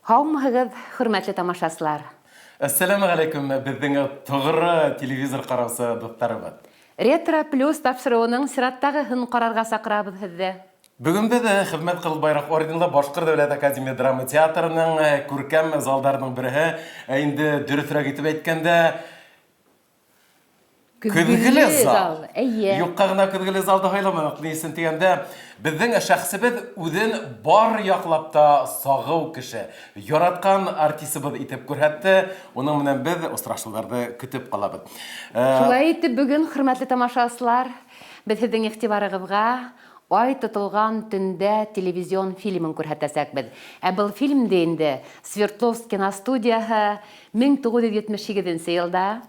Һаумыһығыҙ, хөрмәтле тамашасылар. Ассаламу алейкум, безнең тоғры телевизор караусы дусларыбыз. Ретро плюс тапшыруының сираттагы хын карарга сакырабыз һеҙҙе. Бүген біз хеҙмәт ҡылып байраҡ орденлы Башҡорт дәүләт академия драма театрының күркәм залдарының береһе, инде дөрөҫөрәк итеп әйткәндә, көҙгөлө зал. Юҡҡа ғына көҙгөлө залды һайламаныҡ. Нисен тигәндә, беҙҙең шәхсебеҙ үҙен бар яҡлап та сағыу кеше, яратҡан артисыбыҙ итеп күрһәтте. Уның менән беҙ осрашыуҙарҙы көтөп ҡалабыҙ. Шулай итеп, бүгін, хөрмәтле тамашасылар, беҙ һеҙҙең иғтибарығыҙға Ай тотолған төндә телевизион фильмын күрһәтәсәкбеҙ. Ә был фильмде инде Свердловск киностудияһы 1978 йылда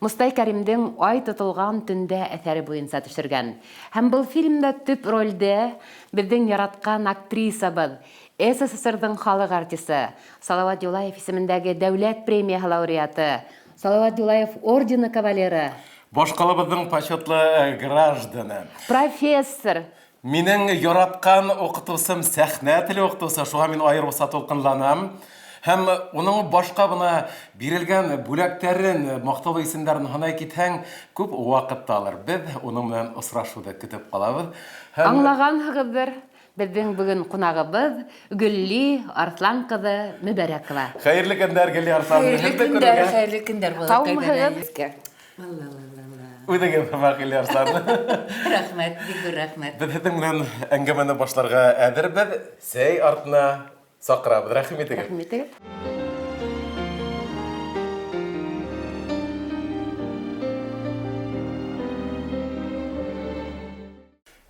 Мустай Кәримдең Ай тотолған төндә әҫәре буйынса төшөргән. Һәм был фильмда төп ролде беҙҙең яратҡан актрисабыҙ, СССР-ҙың халыҡ артисы, Салауат Юлаев исемендәге дәүләт премияһы лауреаты, Салауат Юлаев ордены кавалеры, Башҡалабыҙҙың почетлы гражданы, профессор, минең яратҡан уҡытыусым, сәхнә теле уҡытыусы, шуға мин айырыуса тулҡынланам. Һәм уның башҡа бына бирелгән бүләктәрен, маҡтаулы исемдәрен һанай китһәң, күп ваҡыт алыр. Беҙ уның менән осрашыуҙы көтөп ҡалабыҙ. Аңлағанһығыҙҙыр, беҙҙең бөгөн ҡунағыбыҙ Гөлли Арслан ҡыҙы Мөбәрәкова. Хәйерле көндәр, Гөлли Арслан. Хәйерле көндәр. Һаумыһығыҙ. Үҙегеҙ һымаҡ, Гөлли Арслан. Рәхмәт, бик рәхмәт. Беҙ һеҙҙең менән әңгәмәне башларға әҙербеҙ. Сәй артына саҡырабыҙ. Рәхим итегеҙ. Рәхим итегеҙ.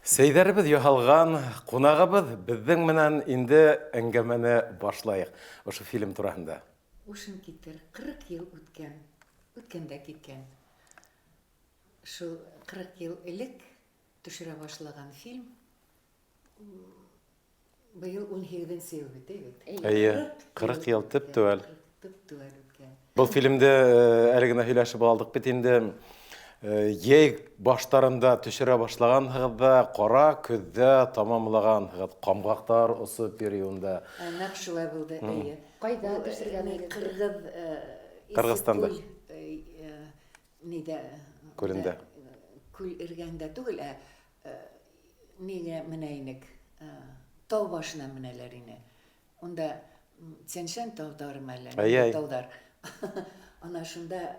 Сәйҙәребеҙ яһалған, ҡунағыбыҙ беҙҙең менән инде әңгәмәне башлайыҡ. Ошо фильм тураһында. Ушын китер, 40 йыл үткәндә киткән. Шул 40 йыл элек төшөрә башлаған фильм, быйыл 18-нче йыл бит. Әйе, 40 йыл төп түгел. Төп-түгел үткән. Был фильмде әле генә һөйләшеп алдык бит инде. Йәй баштарында төшөрә башлағанһығыҙҙа, ҡара көҙҙә тамамлағанһығыҙ, ҡамғаҡтар осо периодында. Нәҡ шулай булды, әйе. Ҡайҙа төшөргәнегеҙ? Ҡырғыҙстанда. Ниҙә? Күлендә. Күл эргәһендә түгел, нигә менә инек, тау башына менәләр ине. Унда Тянь-Шань тауҙары мәлләр, тауҙар. Ана шунда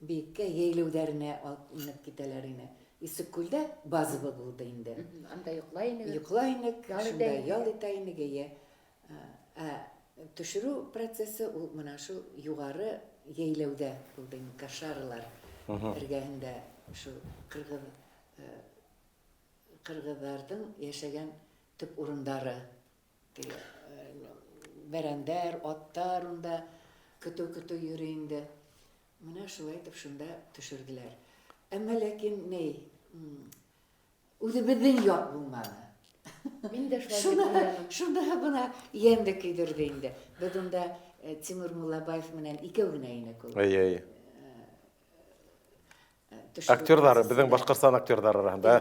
бейеккә йәйләүҙәренә инеп китәләр ине. Исек күлдә базыбы булды инде. Анда йоҡлай инегеҙ. Йоҡлай инек, шунда ял итә инек, эйе. Төшөрөү процессы ул мына шул юғары йәйләүҙә булды инек, Кашарылар эргәһендә. Шул ҡырғыҙҙарҙың йәшәгән төп урындары. Бәрәндәр, аттар унда көтөү йөрөй инде. Менә шулай итеп шунда төшөрҙөләр. Әммә ләкин үҙебеҙҙең яҡ булманы. Мин дә шулай. Шунда бына йәнде көйҙөрҙө инде. Беҙ унда Тимур Муллабаев менән икәү генә инек ул. Әйе. Актерҙар, беҙҙең Башҡортостан актерҙары араһында.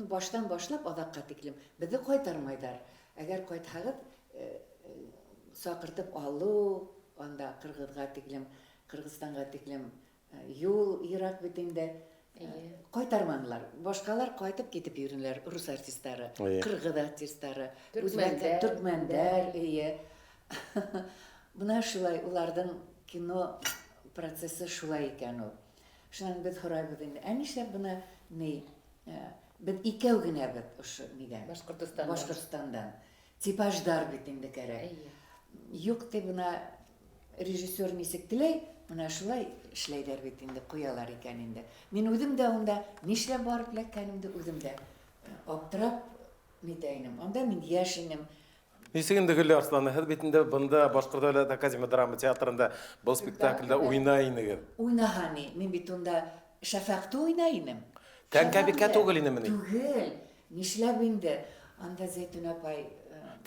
Баштан башлап аҙаҡҡа тиклем. Беҙҙе ҡайтармайҙар. Әгәр ҡайтһағыҙ, саҡыртып алыу, анда Ҡырғыҙға тиклем, Ҡырғыҙстанға тиклем юл йыраҡ бит инде. Ҡайтарманылар. Башҡалар ҡайтып китеп йөрөнөләр, рус артистары, Ҡырғыҙ артистары, төркмәндәр, эйе. Бына шулай, уларҙың кино процессы шулай икән ул. Шунан беҙ һорайбыҙ инде. Ә нишләп бына беҙ икәү генә беҙ ошо нидән? Башҡортостандан. Типаждар бит инде кәрәк. Юҡ ти бына режиссер нисек теләй, бына шулай эшләйҙәр бит инде, ҡуялар икән инде. Мин үҙем дә унда нишләп барып эләккәнемде үҙем дә аптырап нитә инем. Анда мин йәш инем. Нисек инде, Гөлли Арслан, һеҙ бит инде бында Башҡорт дәүләт академия драма театрында был спектаклдә уйнай инегеҙ. Уйнаһа ни, мин бит унда шәфәҡте уйнай инем. Тәңкәбикә түгел инеме ни? Түгел. Нишләп инде? Анда Зәйтүн апай.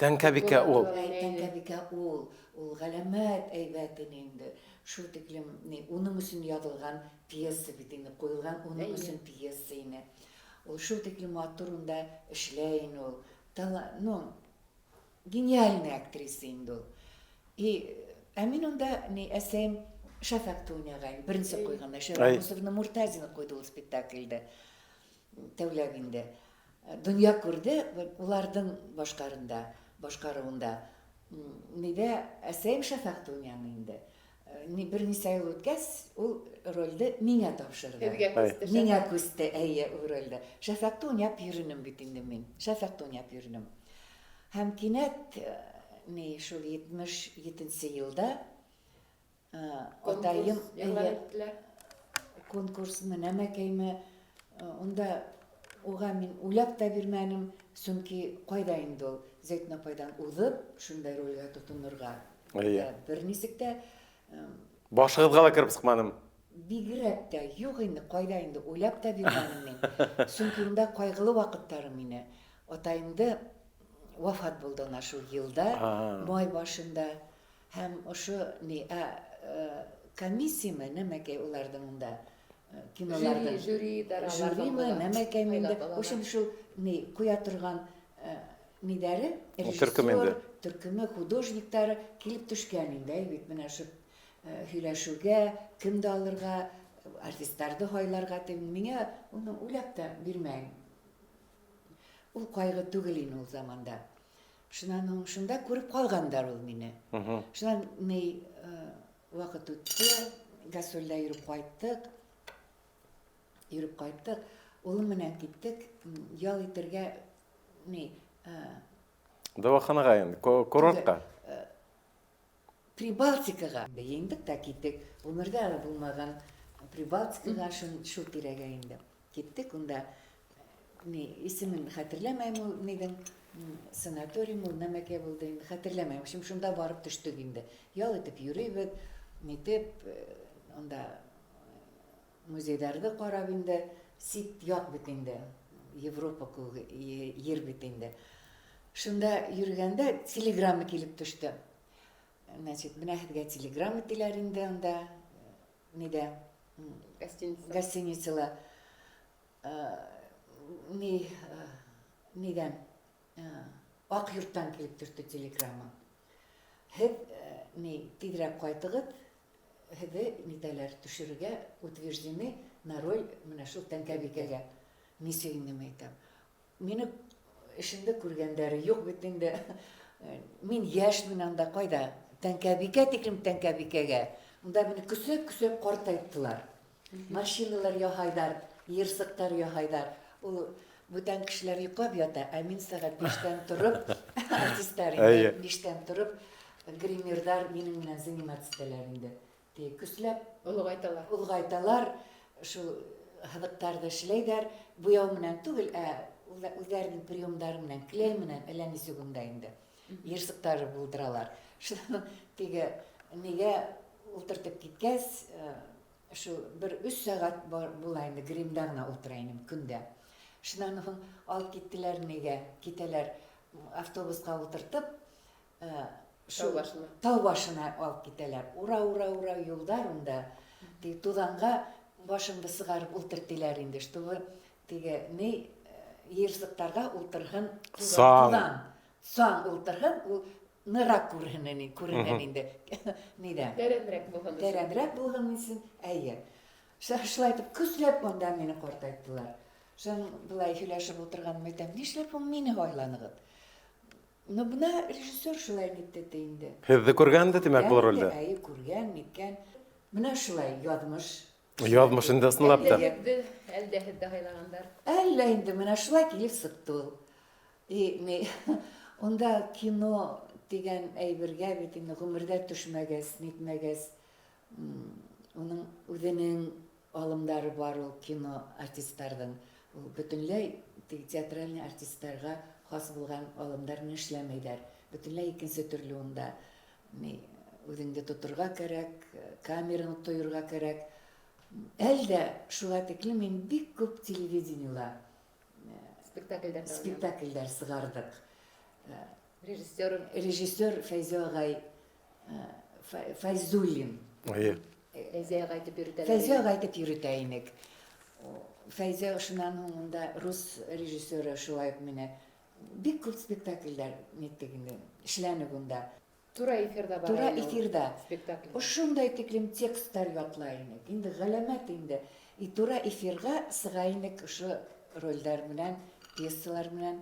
Тәңкәбикә ул. Тәңкәбикә ул. Ул ғәләмәт әйбәтен инде. Шул тиклем уның өсөн яҙылған пьеса бит инде, ҡуйылған уның өсөн пьеса ине. Ул шул тиклем матур унда эшләй ине ул. Гениальная актриса инде ул. Ә мин унда әсәем Шәфәкъте уйнаган. Беренче койганда Шәфәкъ Мусовна Муртазина койды ул спектакльдә. Тәүләгендә. Дөнья күрде, уларның башкаруында. Нидә әсәем Шәфәкъте уйнаган инде. Берничә ел үткәч, ул рольде миңа тапшырды. Миңа күсте ул рольде. Шәфәкъте уйнап йөренем бит инде мин. Шәфәкъте уйнап йөренем. Һәм кинәт шул 77 елда атайым конкурсны нәмәкәйме, онда уға мин уйлап та бирмәнем, чөнки кайда инде ул Зәйтүн апайдан узып, шундай рольгә тотынырга. Бер нисек тә Башыгызга да кирип сыкмадым. Бигрәк тә юк инде, кайда инде уйлап та бирмәнем мин. Чөнки унда кайгылы вакыттары мине. Атайымды вафат булды ана шул елда, май башында. Һәм ошо комиссияме нәмәкәй уларның унда киноларда жюриме нәмәкәй миндә. Ошо шул куя торган нидәре режиссер, төркеме, художниктары килеп төшкән инде бит менә шу һөйләшүгә, кемде алырга, артистларны һайларга миңа уны уйлап та бирмәйм. Ул кайгы түгел ине ул заманда. Шунда күреп калгандар ул мине. Шуннан вакыт үтте, гастрольдә йөреп кайттык. Улым менән киттек, ял итәргә Дәваханага инде, курортка. Прибалтикага ендик та киттек. Өмердә дә булмаган Прибалтикага шул тирәгә инде. Киттек, унда исемен хәтерләмәйм ул нидән санаториум ул нәмәкәй булды инде, хәтерләмәйм. Шунда барып төштек инде. Ял итеп йөрибез, онда музейларда карап инде, сит як бит инде. Европа йер бит инде. Шунда йөргәндә телеграмма килеп төште. Значит, менә һезгә телеграмма диләр инде анда. Нидә? Гостиницала. Нидән? Ак йорттан килеп төште телеграмма. Һез тиҙрәк кайтыгыз, һеҙҙе нидәләр төшөргә утверждены на роль менә шул Тәңкәбикәгә. Нисек инде әйтәм. Мине эшендә күргәндәре юк бит инде. Мин яшьмен анда кайда? Тәңкәбикә тиклем Тәңкәбикәгә. Унда мине көсөп картайттылар. Машиналар яһайдар, йырсыктар яһайдар. Ул бүтән кешеләр йоклап ята, ә мин сәгать 5-тән торып, артистлар 5-тән торып, гримердар минем менән заниматься итәләр инде. Көсләп улгайталар, шул һыдыктарда эшләйдәр, буяу менән түгел, ә үзләренең приемдары менән, клей менән, әллә нисек унда инде. Йырсыктары булдыралар. Шуннан нигә ултыртып киткәс, шул бер 3 сәгать була инде гримда гына ултыра инем көндә. Шуннан алып киттеләр нигә, китәләр автобуска ултыртып, тау башына алып китәләр. Ура юлдар унда. Туганга башымды сыгарып ултыртылар инде, чтобы йырсыктарга ултырган туган. Сан ултырган, ул нырак күренен инде. Нидә? Тәрәнрәк булган мисен, әйе. Шулай итеп көсләп монда мине картайттылар. Шун булай һөйләшеп утырган мәйтәм, нишләп мине һайланыгыз? Бuna rejissör şulay nittetdi indi. Һеҙҙе күргәнде тимәк был ролдә? Әйе, күргән, ниткән. Менә шулай яҙмыш. Яҙмыш инде ысынлап та. Әлдә һеҙҙе һайлағандар. Әллә инде менә шулай килеп сыҡты ул. Унда кино дигән әйбергә бит инде ғүмерҙә төшмәгәс, нитмәгәс, уның үҙенең алымдары бар ул кино артисттарҙың. Ул бөтөнләй театральный артисттарға хас булган алымдарны эшләмәйҙәр. Бөтөнләй икенсе төрлө унда. Үҙеңде тоторға кәрәк, камераны тойорға кәрәк. Әлдә шуға тиклем мин бик күп телевидениела спектакльдәр сығардык. Режиссер Фәйзә агай Фәйзуллин. Фәйзә агай итеп йөрөтә инек. Фәйзә шунан һуңында рус режиссеры шулай мине бик күп спектакльдәр ишләнек унда. Тура эфирда бар. Тура эфирда. Спектакль. Ошондай тиклем тексттар ятлайны. Инде галәмәт инде. И тура эфирга сыгайнык ошо рольләр белән, пьесалар белән,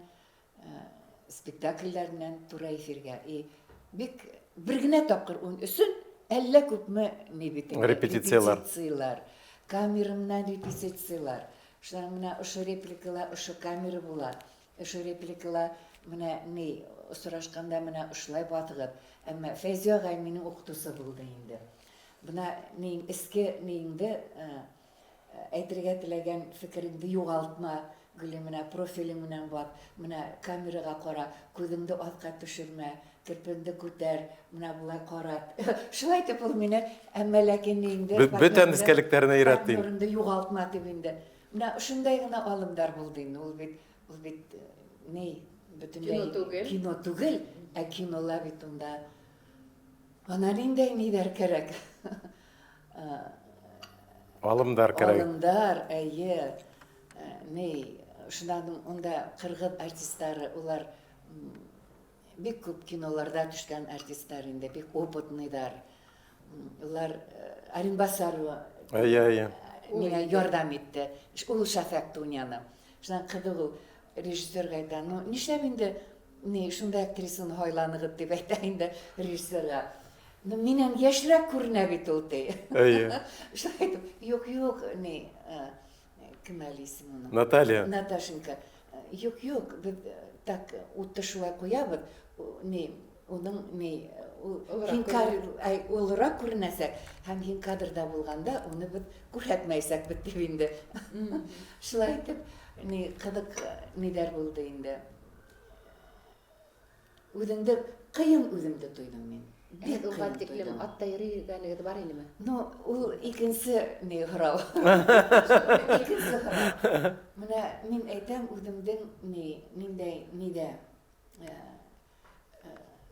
спектакльләр белән тура эфирга. И бик бер генә тапкыр өсөн әллә күпме ни бит инде. Репетициялар. Камера белән репетициялар. Шулар менә ошо репликалар, ошо камера була. Ошо репликалар менә ни сорашканда менә ошылай батыгып. Әмма Фәйзия агай минем укытучы булды инде. Бuna нең иске неңде әйтергә теләгән фикереңде югалтма, гүле менә профилең менән бат, менә камерага кара, күзеңде артка төшермә, кирпеңде күтәр, менә булай карат. Шулай итеп ул мине әмма ләкин неңде Бөтен искәлекләренә өйрәтте. Камераңды югалтма дип инде. Менә шундай гына алымдар булды инде. Ул бит ни бөтенләй кино түгел, ә кинолар бит унда ана ниндәй нидер кирәк. Алымдар кирәк. Алымдар, әйе. Ни, шундан унда кыргыз артистлары, улар бик күп киноларда төшкән артистлар инде, бик опытныйдар. Улар Аринбасарова миңа ярдәм итте. Ул Шәфәк Туняны. Шундан кызык ул режиссерга әйтә, ну нишләп инде ни шундай актрисаны һайланыгыз дип әйтә инде режиссерга. Ну миннән яшьрәк күренә бит ул ти. Әйе. Шулай итеп, юк, ни кем әлисем уның? Наталья. Наташенька. Юк, без так утты шулай куябыз. Ни уның ни улырак күренәсәк, һәм һин кадрда булганда уны без күрһәтмәйсәк бит дип инде. Шулай итеп, ни кызык нидер булды инде. Үзеңдә кыен үземдә тойдым мин. Бик ул тиклем атта йөргәнлеге бар инеме? Ну, ул икенче ни храу. Икенче храу. Менә мин әйтәм үземдән нидә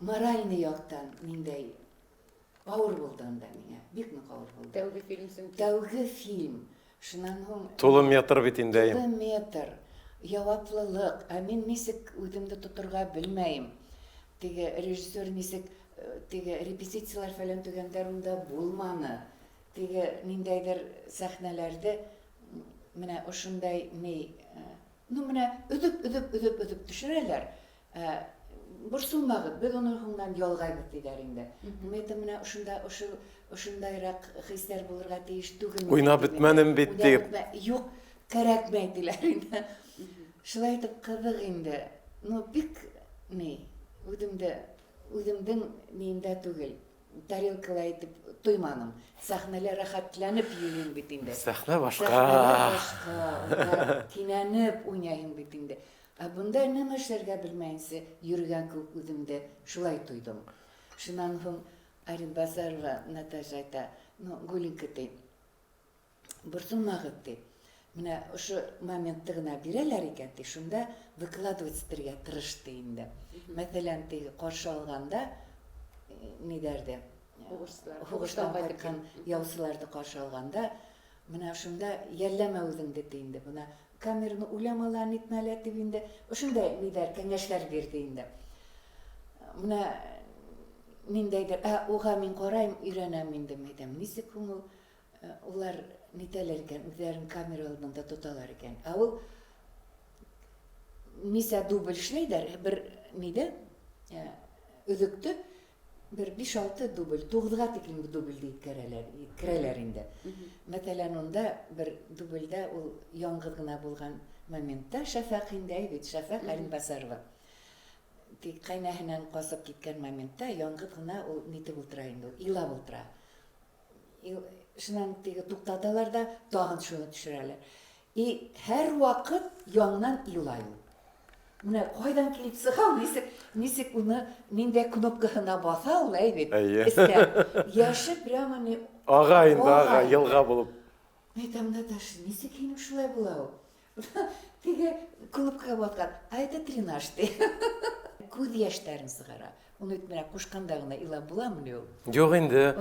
моральный яктан ниндәй авыр булды анда миңа. Бик нык авыр булды. Тәүге фильм. Тәүге фильм. Шуннан һуң Тулы метр бит инде. Тулы метр. Яwaplылык. Ә мин нисек үземде тотырга белмәйм. Теге режиссер нисек теге репетициялар фәлән төгәндәр унда булманы. Теге ниндәйдер сәхнәләрдә менә ошондай ну менә өҙөп төшерәләр. Борсулмагыз, без уны һуңнан ялгайбыз диләр инде. Менә ошондайрак хисләр булырга тиеш түгел. Уйнап бетмәнем бит дип. Юк, кирәкмәй диләр инде. Шулай итеп кызык инде. Ну бик үземдең ниндә түгел. Тарелкалай итеп туйманым. Сәхнәләр рәхәтләнеп йөрим бит инде. Сәхнә башка. Кинәнеп уйнайым бит инде. Ә бунда нәмә эшләргә белмәенсә йөргән күп үземдә шулай туйдым. Шуннан һуң Аринбасарова Наташа әйтә, ну Гулинка ти. Борсулмагыз ти. Менә ошо моментты гына бирәләр икән ти, шунда выкладывать итәргә тырышты инде. Мәсәлән, теге каршы алганда нидәрдә хугыштан кайткан яусыларды каршы алганда, менә шунда йәлләмә үзеңде ти инде. Менә камераны уйламала нитмәлә дип инде. Ошондай нидәр кәңәшләр бирде инде. Менә ниндәйдер, уга мин карайм, өйрәнәм инде мәйтәм. Нисек ул улар нитәләр икән, үзләрен камера алдында тоталар икән. Ә ул нисә дубль эшләйдер, бер нидә үзөктө бер 5-6 дубль, 9-га тиклем дубль дип керәләр инде. Мәсәлән, унда бер дубльдә ул яңгыр гына булган моментта Шәфәк инде бит, Шәфәк Аринбасарова. Тик кайнаһынан касып киткән моментта яңгыр гына ул нитеп утыра инде, илап утыра. Шуннан теге туктаталар да тагын шуны төшерәләр. И һәр вакыт яңнан илай ул. Менә кайдан килеп сыга, нисек уны ниндәй кнопкаһына баса ул әйбит. Искә яшы прямо не Ага инде, елга булып. Әйтәм, Наташа, нисек һинең шулай була ул? Теге кнопкага баскан, это тренажды. Күз яшьтәрен сыгара. Уны менә кушканда гына илап буламы ул? Юк инде.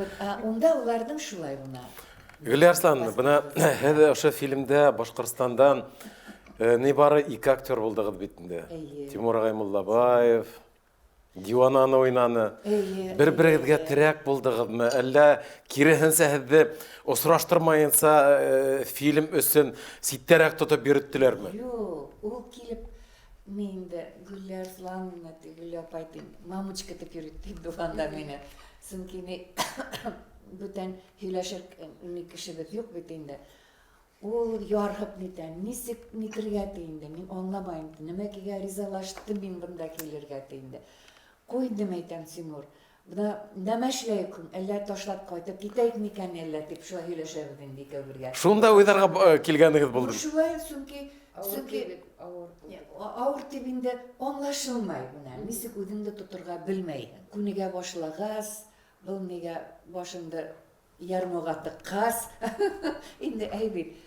Унда уларның шулай була. Гөлярслан, бuna һәдә ошо фильмдә Дивананы уйнаны. Эйе, Бер-берегезгә терәк булдыгызмы? Әллә киреһенсә һезне осраштырмаенса фильм өсөн ситтәрәк тотып йөреттеләрме? Юк, ул килеп мен инде Гүлләр Слановна Гүлләр апай мамочка дип йөритте дуванда мине. Сөнки ни бүтән һөйләшер кешебез юк бит инде. Ул ярһып нитән, нисек никергә тиенде, мин аңламайм, нимәгә ризалашты мин бында килергә тиенде. Куйдым әйтәм Симур, бuna нәмә эшләйек, әллә ташлап кайтып китәйек микән әллә дип шулай һөйләшәбез инде икәүбергә. Шунда уйларга килгәнегез булды. Шулай сөнки авыр дип инде аңлашылмай менә, нисек үҙеңде тоторга белмәйһең. Күнегә башлагас, был нигә башымды ярмага тыккас, инде әйбит,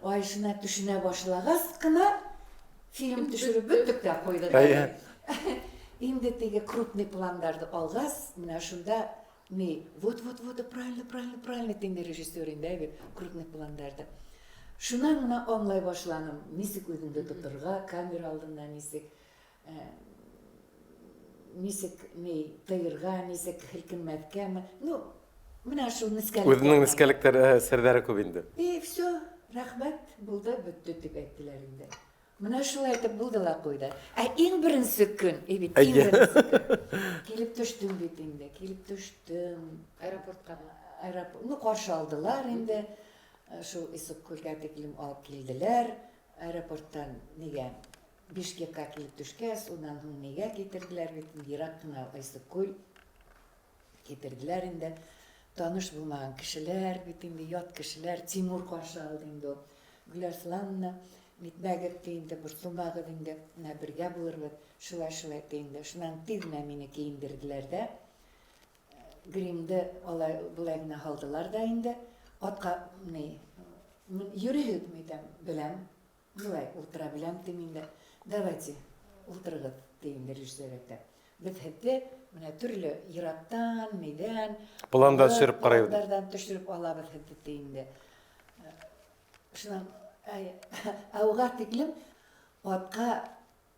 айшына төшенә башлагас кына фильм төшереп бөттек тә куйдык. Инде теге крупный пландарды алгас, менә шунда вот правильно тенде режиссер инде әйбит, крупный пландарды. Шунан гына аңлай башланым, нисек үҙемде тоторга, камера алдында нисек тыйырга, нисек һелкенмәткәме. Ну, менә шул нескәлек. Үзенең нескәлектәре серләре күп инде. Всё, рәхмәт, булды, бөттө дип әйттеләр инде. Менә шулай итеп булды ла куйды. Иң беренче көн, бит иң беренче көн. Килеп төштем бит инде, килеп төштем. Аэропортка. Ну, каршы алдылар инде. Шул Исыккүлгә тиклем алып килделәр. Аэропорттан нигә Бишкеккә килеп төшкәс, унан һуң нигә китерделәр бит ерак кына Исыккүл китерделәр инде. Таныш булмаган кешеләр бит инде, ят кешеләр, Тимур каршы алды инде. Гүләр Слановна нитмәгез инде, бер сумагыз инде, менә бергә булырбыз. Шулай инде. Шуннан тиз генә мине киендерделәр дә. Гримды булай гына алдылар да инде. Атка йөрегез мәйтәм, беләм. Булай ултыра беләм дим инде. Давайте, ултырыгыз дигән режиссер әйтә. Без һәдә менә төрле ерактан, мәйдан, Планда төшереп карыйбыз. Пландардан төшереп алабыз һәдә инде. Шуннан ауга тиклем атка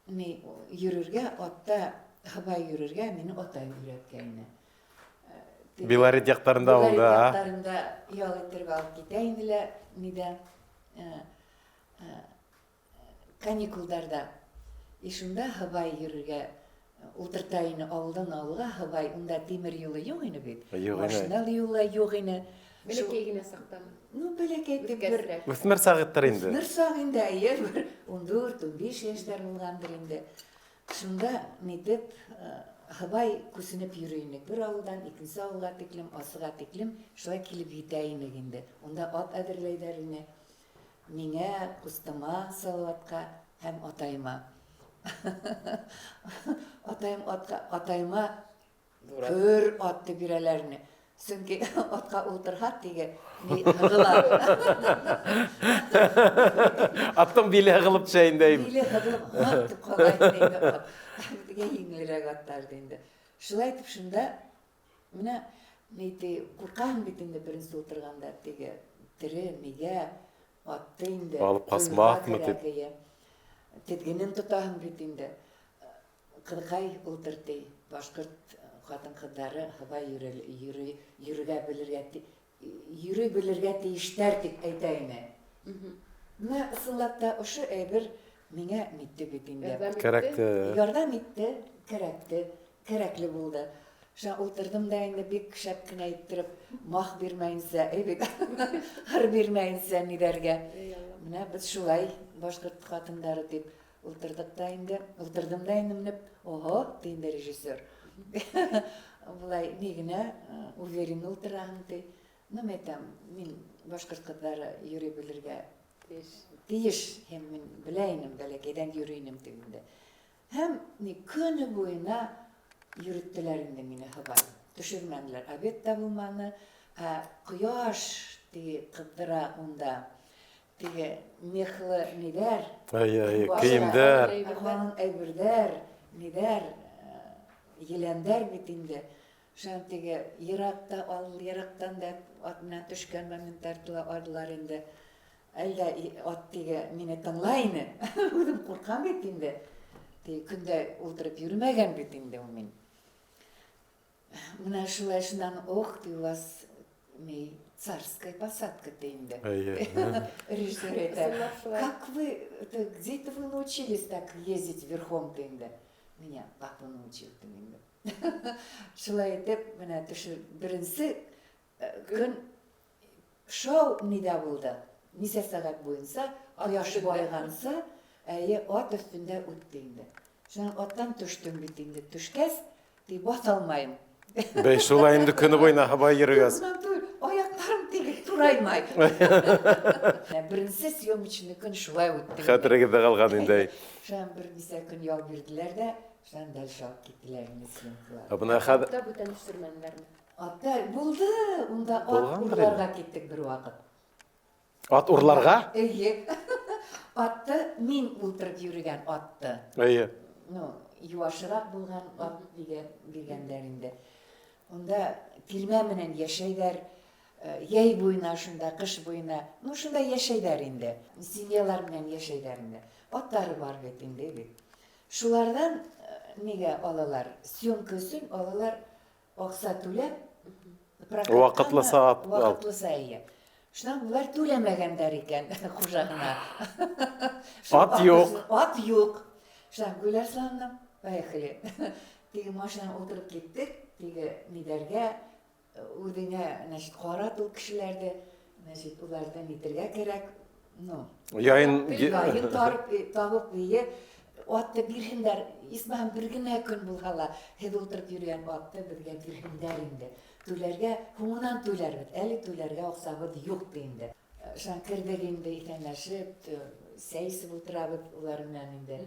йөрергә, атта һабай йөрергә мине атай өйрәткән. Белорет яктарында булды, Яктарында ял иттереп алып китә инделәр, нидә каникулдарда. Шунда һабай йөрергә ултырта ине авылдан авылга, һабай унда тимер юлы юк ине бит. Машина юлы юк ине. Бәләкәй генә сактан. Ну, бәләкәй дип бер Үсмер сагыттыр инде. Үсмер саг инде, 14-15 яшьләр булгандыр инде. Шунда нитеп һабай күсенеп йөри ине. Бер авылдан икенче авылга тиклем, асыга тиклем шулай килеп җитә ине инде. Унда ат әзерләйләр ине. Миңә, кустыма, Салаватка һәм атайыма. Атайыма бер атты бирәләрне. Сөнки атка ултырһа теге һыгыла. Аттың биле һыгылып төшә инде. Биле һыгылып атты калай. Теге еңелрәк аттар инде. Шулай итеп шунда менә куркам бит инде беренче утырганда теге тере мигә атты инде. Алып касмакмы дип. Тетгенен тотаһым бит инде. Кыркай ултырды. Башкорт хатын-кыздары һабай йөрергә белергә тиештәр дип әйтә ине. Менә ысынлап та ошо әйбер миңа митте бит инде. Кәрәкте. Ярдәм итте, кәрәкле булды. Шуңа ултырдым да инде бик шәп кенә иттереп, мах бирмәенсә, хыр бирмәенсә нидәргә. Менә без шулай башкорт хатындары дип ултырдым да инде менеп, ого, диде режиссер. Булай нигенә уверен ултыраһың ди. Мәйтәм, мин башкорт кызлары йөри белергә тиеш, һәм мин беләйнем, бәләкәйдән йөринем дигәндә. Һәм көне буена йөрттеләр инде мине һабай. Төшермәделәр. Обед та булманы. Кояш ди кыздыра унда. Теге мехлы нидәр? Киемдәр. Әйберләр, нидәр? Еләндәр бит инде. Шуңа теге ерактан да ат менән төшкән моменттар алдылар инде. Әллә ат теге мине тыңлайны. Үзем куркам бит инде. Күндә ултырып йөрмәгән бит инде ул мин. Менә шулай шуннан ох, ты у вас царская посадка инде. Режиссер это. Как вы, где-то вы научились так ездить верхом инде? Меня папа научил инде. Шулай итеп, менә төшү беренче көн шоу нида булды. Нисә сәгать буенча аяш байганса, ат өстендә үтте инде. Шуннан аттан төштем бит инде. Төшкәс, баса алмайм. Бәй, шулай инде көне буена хабай йөрегез. Аякларым тигеп тураймай. Беренче съемочный көн шулай үтте. Хәтерегездә калган инде. Шуннан бер нисә көн ял бирделәр дә, шуннан дальше алып киттеләр инде съемкалар. Абына хәзер Атта бүтән сөрмәннәрме? Атта булды, унда ат урларга киттек бер вакыт. ат урларга? Әйе. Атты мин ултырып йөргән атты. Әйе. Ну, юашрак булган ат дигәннәр инде. Онда тилмә менән яшәйдәр, яй буена шунда, кыш буена. Ну, шунда яшәйдәр инде. Семьялар менән яшәйдәр инде. Аттары бар бит инде бит. Шулардан нигә алалар? Съемка өчен алалар акча түләп, Вакытлы саат вакытлы сая. Шуннан булар түләмәгәндәр икән хуҗагына. Ат юк. Ат юк. Шуннан гүләр санным, поехали. Теге машинаны утырып киттек, теге нидәргә, үдеңә, значит, карат ул кешеләрде, значит, улардан итәргә кирәк. Ну, Яйын табып бие, атты бирһендәр, исмәһәм бер генә көн булһала, һез утырып йөргән атты безгә бирһендәр инде. Түләргә, һуңынан түләрбез, әле түләргә акчабыз юк инде. Шуннан кердек инде икәнләшеп, сәйсеп утырабыз улар менән инде.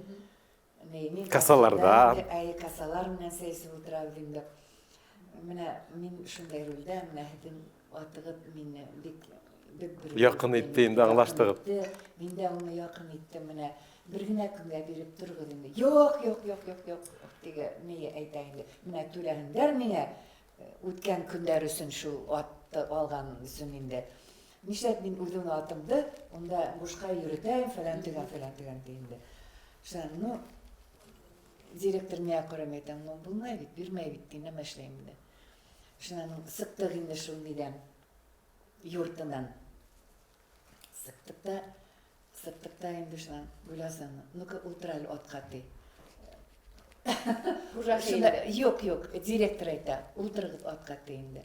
Касаларда. Касалар менән сәйсеп утырабыз инде. Менә мин шундай рольдә, менә һеҙҙең атығыҙ мине бик Яҡын итте инде, аңлаштығыҙ. Мин дә уны яҡын иттем, менә бер генә көнгә биреп торғоҙ инде. Юҡ, теге миңә әйтә инде. Менә түләһендәр миңә үткән көндәр өсөн шул атты алған өсөн инде. Нишләп мин үҙем атымды, унда бушҡа йөрөтәм, фәлән тигән инде. Шунан, ну, директор миңә ҡарап әйтә, ну, булмай бит, бирмәй бит, нәмә эшләйем инде. Шунан сыҡтыҡ инде шул нидән, йортынан. Сыҡтыҡ та инде шунан Гөләсәне, ну-ка ултыр әле атҡа ти. Юҡ, директор әйтә, ултырығыҙ атҡа ти инде.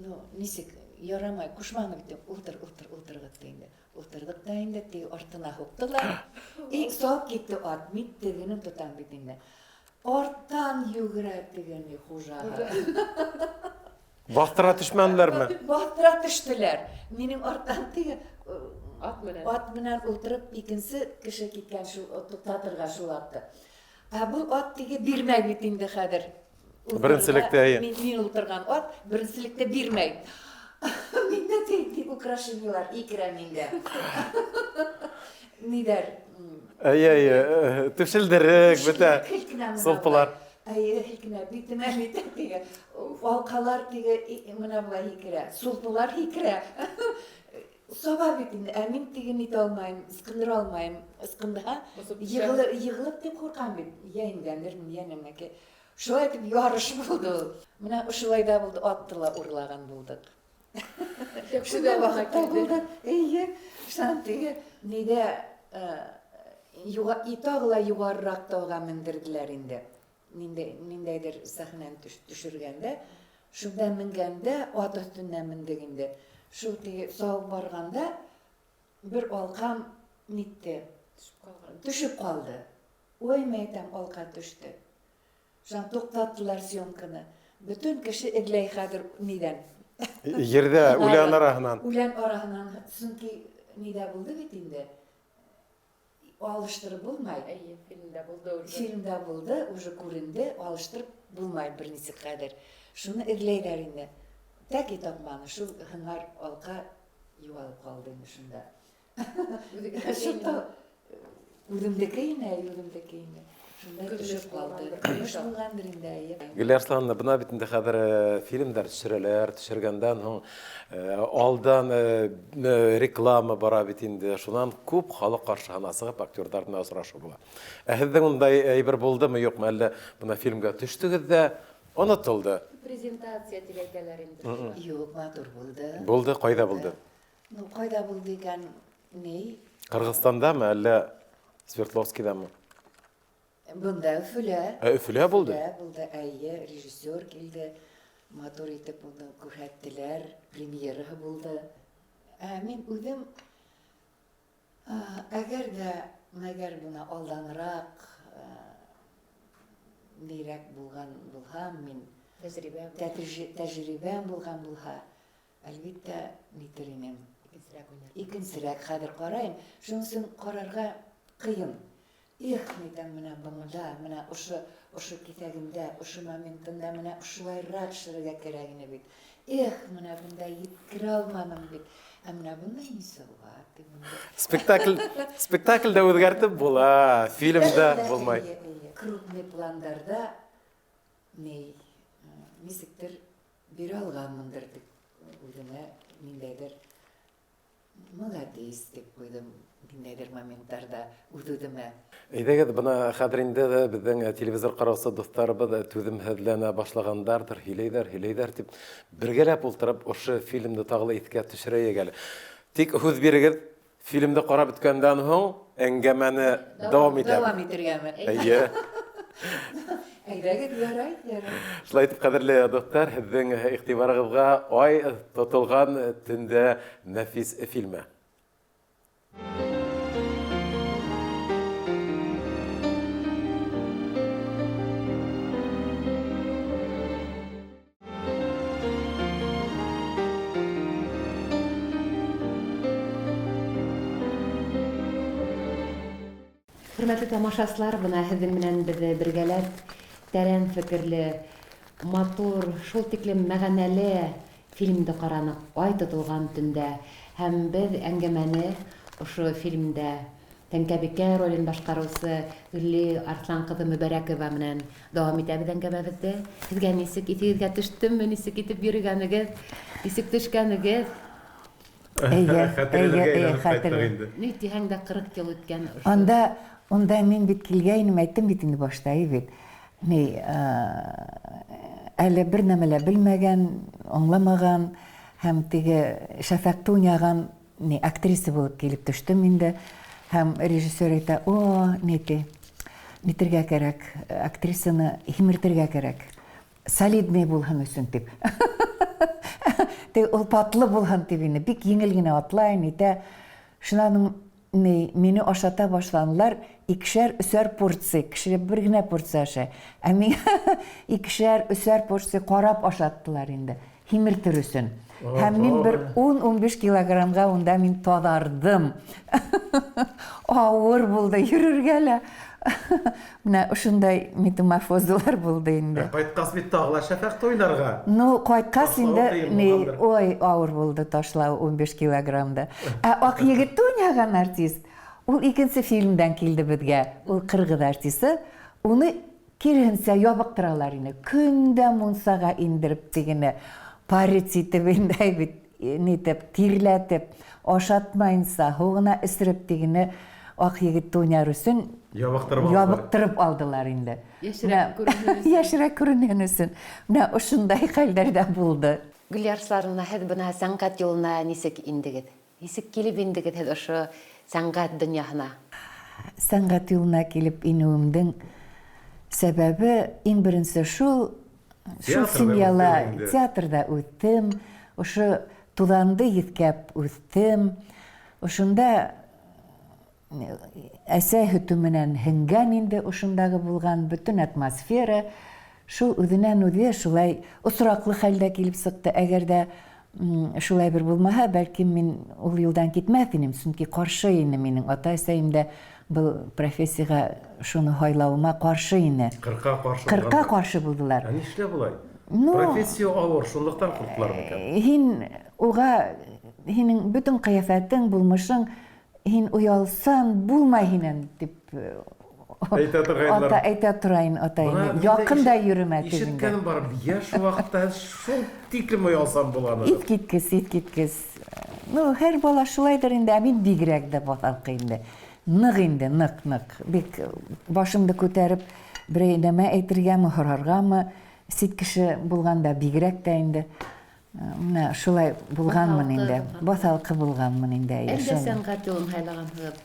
Ну, нисек, ярамай, ҡушманы бит, ултырығыҙ ти инде. Ултырҙыҡ та инде, ти артына һуҡтылар. И сап китте ат, мин тегенең тотам бит инде. Арттан йүгерә тегене хужаһы. Баҫтыра төшмәнеләрме? Баҫтыра төштөләр. Минең арттан теге Ат менән. ат менән ултырып икенсе кеше киткән шул туктатырга шул атты. Бу ат теге бирмәй бит инде хәҙер. Беренселектә Мин ултырган ат беренселектә бирмәй. Миндә теге украшениялар икерә миндә. Нидәр? Төшелдерек, бөтә сылпылар. Һикенә битемә теге алҡалар теге менә булай икерә, сулпылар икерә. Саба бит инде, мин теге нитә алмайым, ысҡындыра алмайым. Ысҡынһа, йығылып дип ҡурҡам бит. Йәйенгәндер, йәнемәке. Шулай итеп ярыш булды ул. Менә ошолай да булды, атты ла урлаган булдык. Шундай ваҡытта булды. Эйе, шунан теге нидә тағы юғарыраҡ тауға мендерделәр инде. Ниндәйҙер сәхнән төшөргәндә, шунда менгәндә, ат өҫтөнә мендек инде. Шул теге сауып барғанда, бер алҡам нитте, төшөп ҡалды. Ой, мәйтәм, алҡа төштө. Шунан туҡтаттылар съемканы. Бөтөн кеше эҙләй хәҙер нидән? Ерҙә, үлән араһынан. Үлән араһынан, сөнки нидә булды бит инде? Алыштырып булмай. Фильмда булды, уже күренде, алыштырып булмай бер нисек хәҙер. Шуны эҙләйҙәр инде. Тәки тапманы, шул һыңар алҡа юғалып ҡалды инде шунда. Үҙемдеке ине. Шундай төшүп калды. Көмеш булгандыр инде. Гөлярслан, бына бит инде хәзер фильмдар төшерәләр, төшергәндән һуң алдан реклама бара бит инде. Шуннан күп халык каршыһына сыгып актерлар белән очрашу була. Һездә ундай әйбер булдымы, юкмы, әллә бына фильмга төштегез дә онытылды? Презентация тиләйтәләр инде. Юк, матур булды. Булды, кайда булды? Ну, кайда булды икән? Ни? Кыргызстандамы, әллә Свердловскийдамы? Бунда Өфөлә. Өфөлә булды. Өфөлә булды. Әйе, режиссер килде. Матур итеп уны күрһәттеләр. Премьераһы булды. Мин үҙем әгәр буны алданрак нирәк булган булһам, мин тәҗрибәм булган булһа, әлбиттә нитер инем. Икенсерәк хәзер карайм. Шуның өчен карарга кыйын. Нитәм менә бында, менә ошо китәгендә, ошо моментында менә ошылайрак эшләргә кирәк ине бит. Менә бunda еткерә алмадым бит. Менә бunda нисә була? Спектакльдә үзгәртеп була, фильмда булмай. Крупный пландарда нисектер бирә алганмындыр дип үземә ниндәйдер молодец дип куйдым. Ниндәйдер моменттарда үз-үземә. Әйдәгез, бына хәзер инде безнең телевизор караучы дусларыбыз түземһезләнә башлаганнардыр, һиләйдәр дип бергәләп ултырып ошо фильмны тагы иткә төшерәйек әле. Тик һүз бирегез, фильмны карап беткәндән һоң әңгәмәне дәвам итәбез. Дәвам итәргәме? Әйе. Әйдәгез, ярай. Шулай итеп, кадерле достар, һезнең игътибарыгызга Ай тотылган төндә нәфис фильмы. Хөрмәтле тамашачылар, бына һезнең менән бергәләп тәрән фикерле, матур, шул тиклем мәгънәле фильмды каранык, Ай тотылган төндә. Һәм без әңгәмәне ошо фильмдә Тәңкәбикә ролен башкаручы Гөлли Арслан кызы Мөбәрәкова менән дәвам итәбез әңгәмәбездә. Сезгә нисек итегезгә төштемме, нисек итеп йөргәнегез, нисек төшкәнегез? Хәтерләргә Ни тиһәң дә 40 ел үткән. Анда мин бит килгәйнем, әйттем бит инде башта, бит. Әле бер нәмәлә белмәгән, аңламаган һәм теге шәфәкътә уйнаган актриса булып килеп төштем инде. Һәм режиссер әйтә: нитергә кирәк, актрисаны химертергә кирәк. Солидный булһын өчен дип. Ул патлы булһын дип инде, бик еңел генә атлай, нитә. Шуннан мине ашата башланылар, икешәр-өсәр порция, кеше бер генә порция аша. Мин икешәр-өсәр порция карап ашаттылар инде, химертер өчен. Һәм мин бер 10-15 килограммга унда мин тазардым. Авыр булды йөрергә лә. Менә ошондай метаморфозлар булды инде. Кайткас бит тагыла шәфәкътә уйнарга. Ну, кайткас инде авыр булды ташлау 15 килограммда. Ак егет уйнаган артист, ул икенче фильмдан килде безгә. Ул кыргыз артисты. Уны киренсә ябыктыралар инде. Көндә мунсага индереп тигене парит итеп инде бит, нитеп, тирләтеп, ашатмайынса, һугына исереп тигене ак егет уйнар өчен ябыктырып алдылар инде. Яшьрәк күренү өчен. Менә ошондай хәлләрдә булды. Гөлярсларына һез бына сәнгать юлына нисек индегез? Нисек килеп индегез һез ошо сәнгать дөньяһына? Сәнгать юлына килеп инүемдең сәбәбе иң беренче шул семьяла театрда үттем, ошо туданды еткәп үттем. Ошонда әсә һөтү менән һеңгән инде, ошондагы булган бөтен атмосфера шул үҙенән-үҙе шулай осраклы хәлдә килеп сыҡты. Әгәр дә шулай бер булмаһа, бәлки мин ул юлдан китмәҫ инем, сөнки ҡаршы ине минең ата-әсәйем дә был профессияға шуны һайлауыма ҡаршы ине. 40-ҡа ҡаршы булдылар. Ә нишләп булай? Профессия ауыр, шунлыҡтан ҡурҡтылар микән? Һин уға, һинең бөтөн ҡиәфәтең, булмышың, һин уялсан булмай һинән дип Әйтә торгайлар. Әйтә торайын атайны. Якында йөрмә тегендә. Ишеткәнем бар, яшь вакытта шул тиклем оялсам буланы. Ит киткес. Ну, һәр бала шулайдыр инде, мин бигрәк дә баталкы инде. Нык инде, нык. Бик башымды күтәреп, берәй нәмә әйтергәме, һораргамы, сит кеше булганда бигрәк тә инде. Менә шулай булганмын инде. Баталкы булганмын инде. Әлдә сәнгать юлын хайлаганһығыҙ.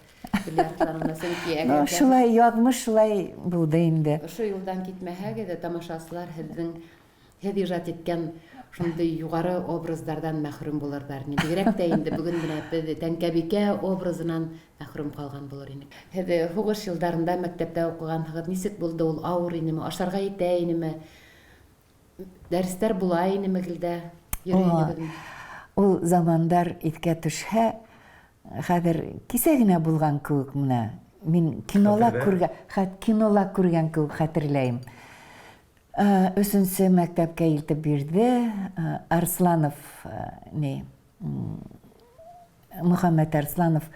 Билетларына сөнки Шулай язмыш, шулай булды инде. Ошо юлдан китмәһәгеҙ дә тамашасылар һеҙ ижад иткән шундай юғары образдардан мәхрүм булырҙар. Бигерәк тә инде бөгөн менә беҙ Тәңкәбикә образынан мәхрүм ҡалған булыр инек. Һеҙ һуғыш йылдарында мәктәптә уҡығанһығыҙ. Нисек булды ул? Ауыр инеме? Ашарға етә инеме? Дәрестәр була инеме гелдә? Ул замандар иҫкә төшһә, хәҙер кисә генә булған кеүек менә. Мин кинола күргән кеүек хәтерләйем. 3-нче мәктәпкә илтеп бирде. Арсланов, Мөхәммәт Арсланов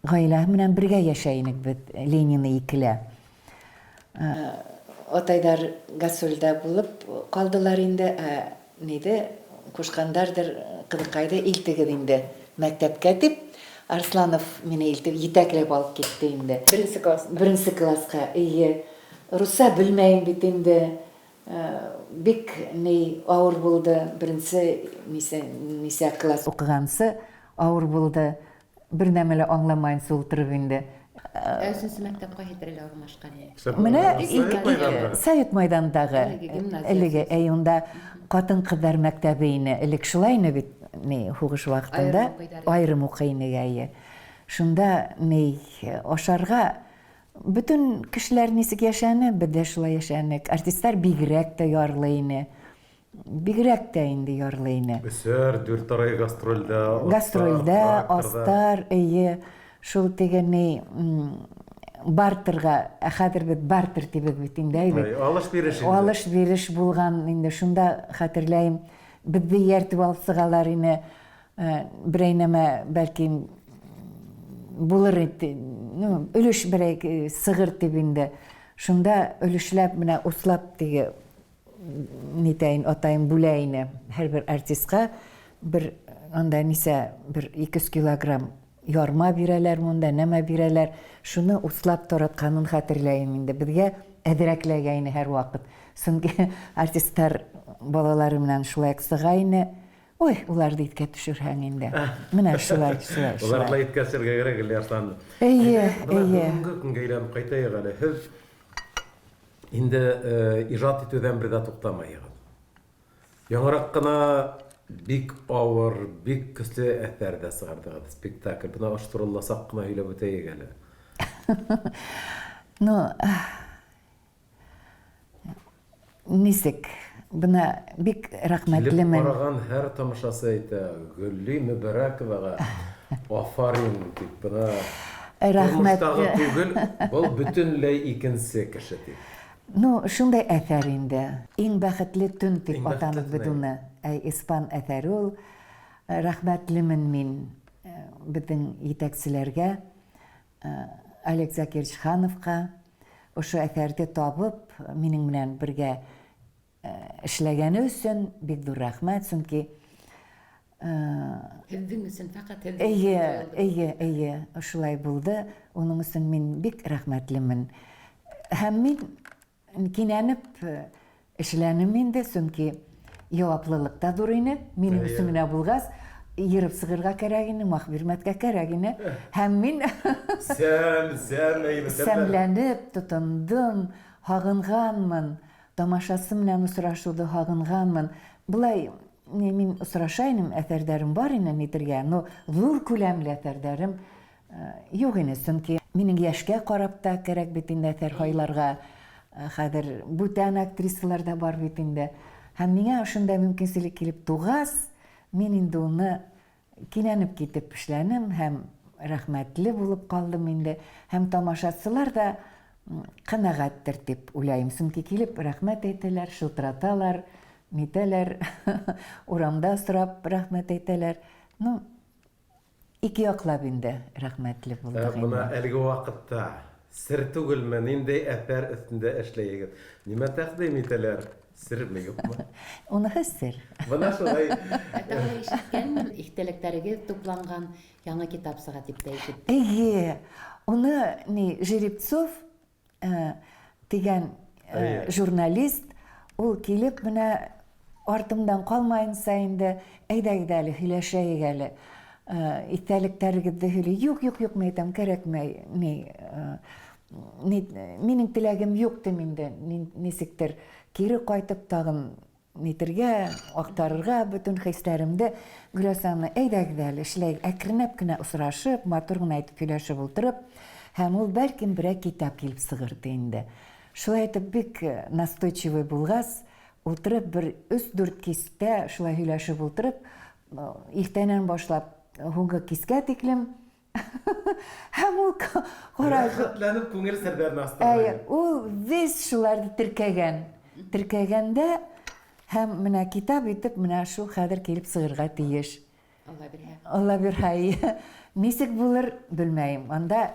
ғаиләһе менән бергә йәшәйнек бит, Ленина 2-лә. Атайдар гастрольдә булып ҡалдылар инде. Ҡушҡандарҙыр, ҡыҙыҡайҙы илтегеҙ инде мәктәпкә тип. Арсланов мине илтеп, етәкләп алып китте инде. Беренсе классҡа. Русса белмәйем бит инде. Бик ауыр булды. Беренсе нисә класс уҡығансы ауыр булды. Бер нәмәлә аңламайынса ултырып инде. 3-нче мәктәп ҡайһы тирәлә урынлашҡан? Менә Совет майдандағы әлеге унда ҡатын-ҡыҙҙар мәктәбе ине. Элек шулай ине бит, һуғыш ваҡытында айырым уҡый инегә. Шунда ашарға бөтөн кешеләр нисек йәшәне, беҙ дә шулай йәшәнек. Артистар бигерәк тә ярлы ине. Бигерәк тә инде ярлы ине. Өсәр, 4 ай гастрольдә. Гастрольдә, астар, шул тегене бартерға, хәҙер бит бартер тибеҙ бит инде. Алыш биреш булған инде. Шунда хәтерләйем, беҙҙе йәртеп алып сығалар ине. Берәй нәмә бәлки булыр ине. Өлөш берәй сығыр тип инде. Шунда өлөшләп менә услап теге нитәйин атайын бүлә ине. Һәр бер артистка бер анда нисә бер 200 килограмм ярма бирәләр, монда нәмә бирәләр. Шуны услап таратҡанын хәтерләйем инде. Беҙгә әҙерәкләгәйне ине һәр ваҡыт. Сөнки артисттар балалары менән шулай сыға ине. Ой, уларҙы иткә төшөрһәң инде. Менә шулай. Уларҙы иткә төшөргә кәрәк әле Арслан. Бөгөнгө көнгә әйләнеп ҡайтайыҡ әле. Һеҙ инде ижад итеүҙән бер ҙә туҡтамайһығыҙ. Яңыраҡ ҡына бик ауыр, бик көслө әҫәрҙә сығардығыҙ спектакль. Бына ошо турала саҡ ҡына һөйләп үтәйек әле. Нисек? Бына бик рәхмәтлемен. Килеп ҡараған һәр тамашасы әйтә, Гөлли Мөбәрәковаға афарин тип, бына тормоштағы түгел, был бөтөнләй икенсе кеше тип. Шундай әҫәр инде. Иң бәхетле төн тип атанып бит уны. Испан әҫәре ул. Рәхмәтлемен мин беҙҙең етәкселәргә, Олег Закирович Хановҡа, ошо әҫәрҙе табып, минең менән бергә эшләгәне өсөн бик ҙур рәхмәт, сөнки һеҙҙең өсөн фәҡәт һеҙ. Эйе, шулай булды. Уның өсөн мин бик рәхмәтлемен. Һәм мин кинәнеп эшләнем инде, сөнки яуаплылыҡ та ҙур ине. Минең өсөн булғас, йырып сығырға кәрәк ине, махбирмәткә кәрәк ине. Һәм мин сәмләнеп, тотондом, һағынғанмын. Тамашасы менән осрашыуҙы һағынғанмын. Былай мин осрашайным, әҫәрҙәрем бар ине нитергә, но ҙур күләмле әҫәрҙәрем юҡ ине, сөнки минең йәшкә ҡарап та кәрәк бит инде әҫәр һайларға. Хәҙер бүтән актрисалар да бар бит инде. Һәм миңә ошондай мөмкинселек килеп туғас, мин инде уны кинәнеп китеп эшләнем һәм рәхмәтле булып ҡалдым инде. Һәм тамашасылар да ҡәнәғәттер тип уйлайым. Сөнки килеп рәхмәт әйтәләр, шылтыраталар, нитәләр, урамда осрап рәхмәт әйтәләр. Ике яҡлап инде рәхмәтле булдыҡ инде. Бына әлеге ваҡытта Сер түгелме, нинди әпәр өстендә эшләйгез? Нимә тәкъдим итәләр? Серме юкмы? Уныһы сер. Бына шулай. Тағы ишеткән, ихтәлектәрегез тупланган яңа китап сыга дип тә ишеттем. Әйе, уны Жеребцов дигән журналист, ул килеп менә артымдан калмайынса инде, әйдәгез әле һөйләшәйек әле. Истәлектәрегезде һөйләй. Юк, мен әйтәм, кәрәкмәй. Минең теләгем юк тим инде, нисектер кире кайтып тагын нитергә, актарырга бөтен хисләремде. Гөләсәмне әйдәгез әле, эшләйек, әкренләп кенә осрашып, матур гына әйтеп һөйләшеп ултырып, һәм ул бәлкем берәр китап килеп сыгырды инде. Шулай итеп бик настойчивый булгас, ултырып бер 3-4 кистә шулай һөйләшеп ултырып, иртәннән башлап һуңгы кискә тиклем һәм ул Рәхәтләнеп күңел сердән астырмый. ул весь шуларны теркәгәндә һәм менә китап итеп менә шул хәзер килеп сыгырга тиеш. Алла бирһә. Нисек булыр белмәйм. Анда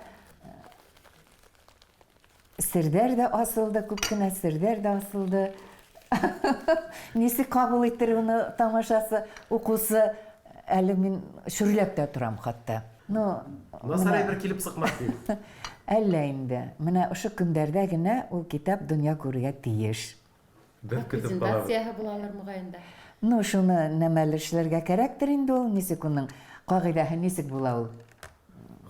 сердәр дә асылды, күп кенә сердәр дә асылды. Нисек кабул итер уны тамашасы, укусы, әле мин шүрләп тә торам хатта. Насарай бер килеп сыкмак дип. Әллә инде. Менә ошо көндәрдә генә ул китап дөнья күрергә тиеш. Бер көтеп калабыз. Презентацияһы булалар мөгәйендә. Шуны нәмәле эшләргә кәрәктер инде ул. Нисек уның кагыйдәһе нисек була ул?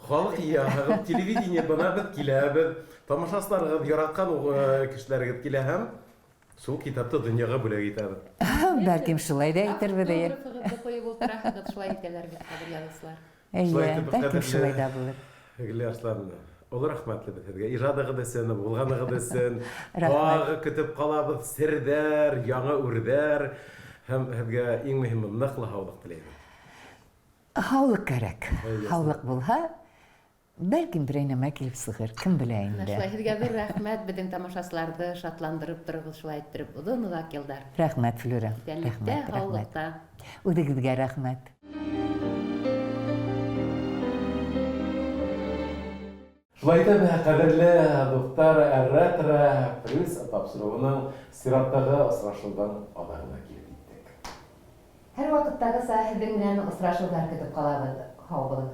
Халык ягы, телевидение бына бер киләбез. Тамашачыларыгыз яраткан кешеләргә килә һәм шул китапты дөньяга бүләк итәбез. Бәлкем шулай да әйтербез. Автографыгызды куеп ултыраһығыҙ, шулай итәләр бит хәҙер языусылар. Бәлкем шулай да булыр. Гөләсләм, олы рәхмәтле беҙгә. Ижадығыҙ өсөн, булғанығыҙ өсөн. Рәхмәт. Тағы көтөп ҡалабыҙ серҙәр, яңы үрҙәр. Һәм һеҙгә иң мөһиме ныҡлы һаулыҡ теләйбеҙ. Һаулыҡ кәрәк. Һаулыҡ булһа, бәлкем берәй нәмә килеп сығыр. Кем белә инде. Шулай һеҙгә ҙур рәхмәт, беҙҙең тамашасыларҙы шатландырып торығыҙ, шулай иттереп, оҙон-оҙаҡ йылдар. Рәхмәт, Флюра. Тәллектә, һаулыҡта. Үҙегеҙгә рәхмәт. Шулай итеп, ҡәҙерле дуҫтар, ретро приз тапшырыуының сираттағы осрашыуҙың аҙағына килеп еттек. Һәр ваҡыттағыса һеҙҙең менән осрашыуҙар көтөп ҡалабыҙ. Һау булығыҙ.